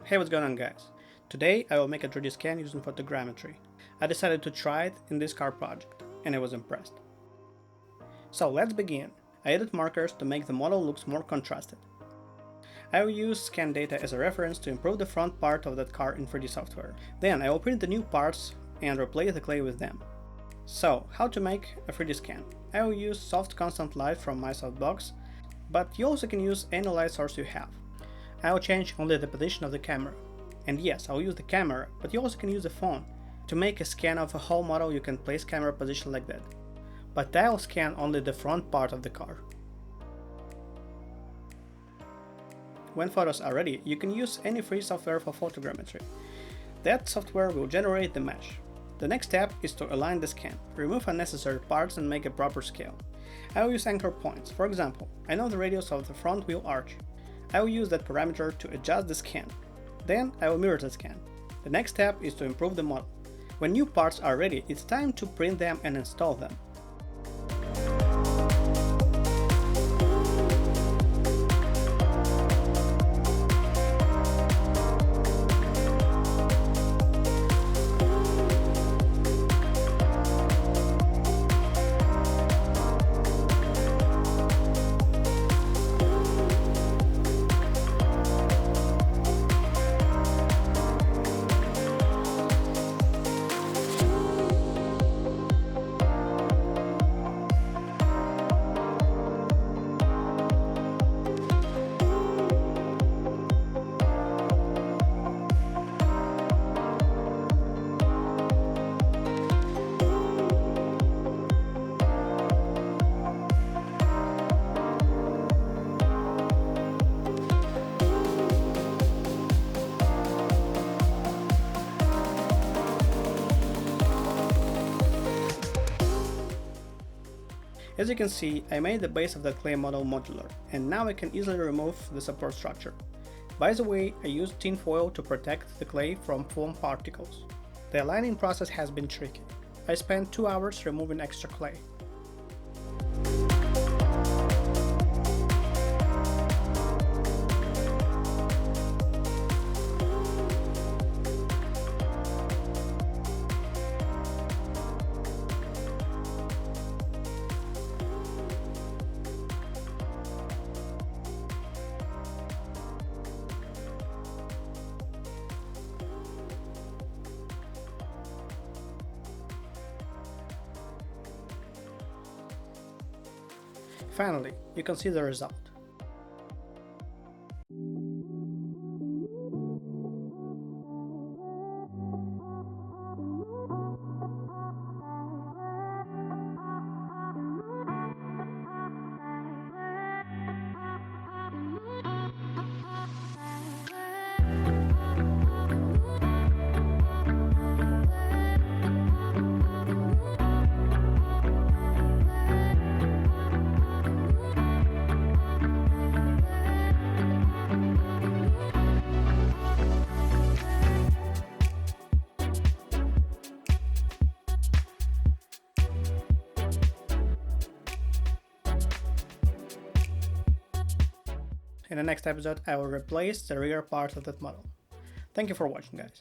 Hey, what's going on, guys? Today I will make a 3D scan using photogrammetry. I decided to try it in this car project, and I was impressed. So let's begin. I added markers to make the model look more contrasted. I will use scan data as a reference to improve the front part of that car in 3D software. Then I will print the new parts and replace the clay with them. So, how to make a 3D scan? I will use soft constant light from my softbox, but you also can use any light source you have. I will change only the position of the camera. And yes, I'll use the camera, but you also can use the phone. To make a scan of a whole model, you can place camera position like that. But I'll scan only the front part of the car. When photos are ready, you can use any free software for photogrammetry. That software will generate the mesh. The next step is to align the scan, remove unnecessary parts and make a proper scale. I will use anchor points. For example, I know the radius of the front wheel arch. I will use that parameter to adjust the scan. Then I will mirror the scan. The next step is to improve the model. When new parts are ready, it's time to print them and install them. As you can see, I made the base of the clay model modular, and now I can easily remove the support structure. By the way, I used tin foil to protect the clay from foam particles. The aligning process has been tricky. I spent 2 hours removing extra clay. Finally, you can see the result. In the next episode, I will replace the rear part of that model. Thank you for watching, guys.